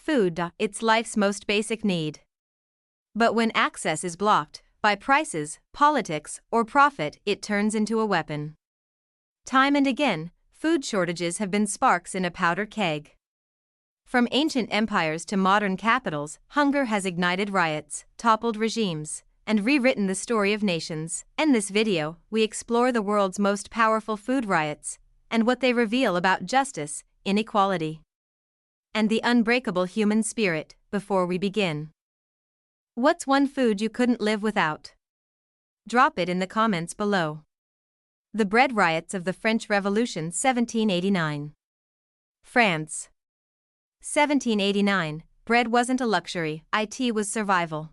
Food, it's life's most basic need. But when access is blocked by prices, politics, or profit, it turns into a weapon. Time and again, food shortages have been sparks in a powder keg. From ancient empires to modern capitals, hunger has ignited riots, toppled regimes, and rewritten the story of nations. In this video, we explore the world's most powerful food riots and what they reveal about justice, inequality, and the unbreakable human spirit. Before we begin, what's one food you couldn't live without? Drop it in the comments below. The bread riots of the French Revolution 1789. France. 1789, bread wasn't a luxury, it was survival.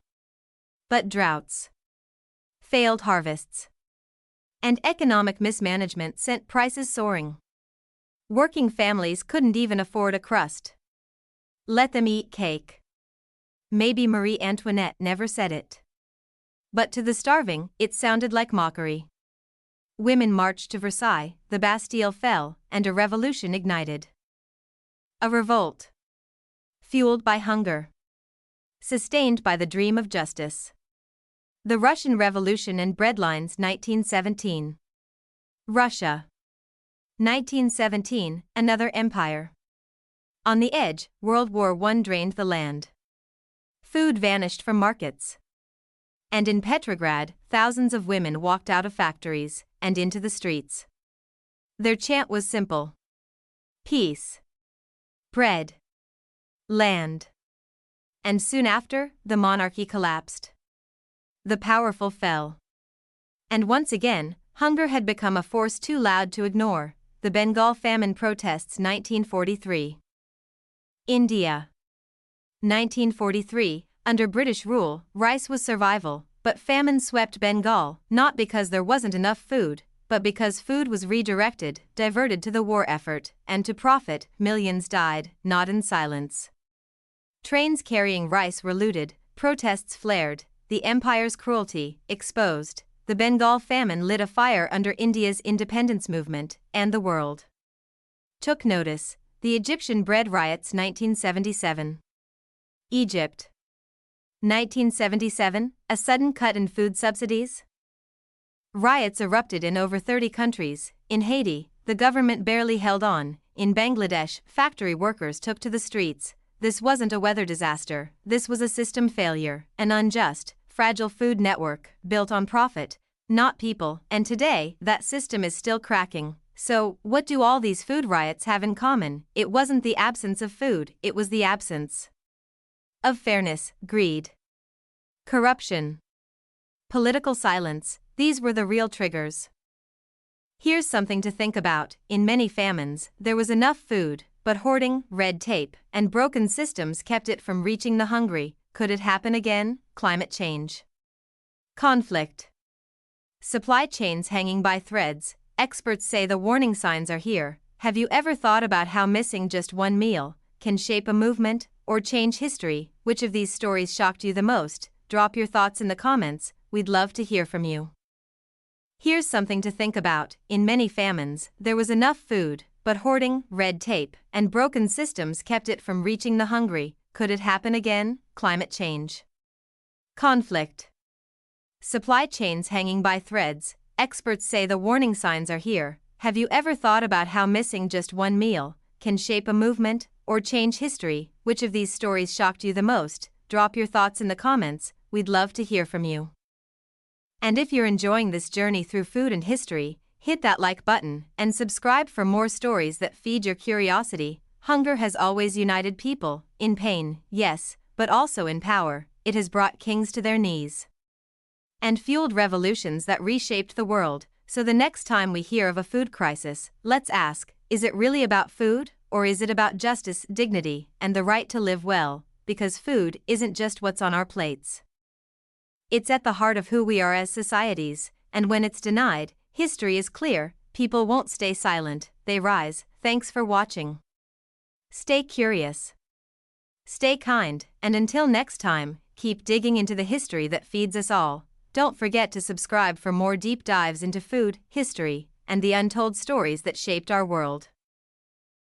But droughts, failed harvests, and economic mismanagement sent prices soaring. Working families couldn't even afford a crust. Let them eat cake. Maybe Marie Antoinette never said it, but to the starving, it sounded like mockery. Women marched to Versailles, the Bastille fell, and a revolution ignited. A revolt, fueled by hunger, sustained by the dream of justice. The Russian Revolution and breadlines 1917. Russia. 1917, another empire. On the edge, World War I drained the land. Food vanished from markets. And in Petrograd, thousands of women walked out of factories and into the streets. Their chant was simple: peace, bread, land. And soon after, the monarchy collapsed. The powerful fell. And once again, hunger had become a force too loud to ignore. The Bengal Famine Protests 1943. India. 1943, under British rule, rice was survival, but famine swept Bengal, not because there wasn't enough food, but because food was redirected, diverted to the war effort, and to profit. Millions died, not in silence. Trains carrying rice were looted, protests flared, the empire's cruelty exposed. The Bengal famine lit a fire under India's independence movement, and the world took notice. The Egyptian Bread Riots 1977. Egypt. 1977, a sudden cut in food subsidies? Riots erupted in over 30 countries. In Haiti, the government barely held on. In Bangladesh, factory workers took to the streets. This wasn't a weather disaster, this was a system failure, an unjust, fragile food network built on profit, not people, and today, that system is still cracking. So, what do all these food riots have in common? It wasn't the absence of food, it was the absence of fairness, greed, corruption, political silence. These were the real triggers. Here's something to think about: in many famines, there was enough food, but hoarding, red tape, and broken systems kept it from reaching the hungry. Could it happen again? Climate change, conflict, supply chains hanging by threads. Experts say the warning signs are here. Have you ever thought about how missing just one meal can shape a movement or change history? Which of these stories shocked you the most? Drop your thoughts in the comments, we'd love to hear from you. Here's something to think about: in many famines, there was enough food, but hoarding, red tape, and broken systems kept it from reaching the hungry. Could it happen again? Climate change, conflict, supply chains hanging by threads. Experts say the warning signs are here. Have you ever thought about how missing just one meal can shape a movement or change history? Which of these stories shocked you the most? Drop your thoughts in the comments, we'd love to hear from you. And if you're enjoying this journey through food and history, hit that like button and subscribe for more stories that feed your curiosity. Hunger has always united people, in pain, yes, but also in power. It has brought kings to their knees and fueled revolutions that reshaped the world. So the next time we hear of a food crisis, let's ask, is it really about food, or is it about justice, dignity, and the right to live well? Because food isn't just what's on our plates. It's at the heart of who we are as societies, and when it's denied, history is clear: people won't stay silent, they rise. Thanks for watching. Stay curious, stay kind, and until next time, keep digging into the history that feeds us all. Don't forget to subscribe for more deep dives into food, history, and the untold stories that shaped our world.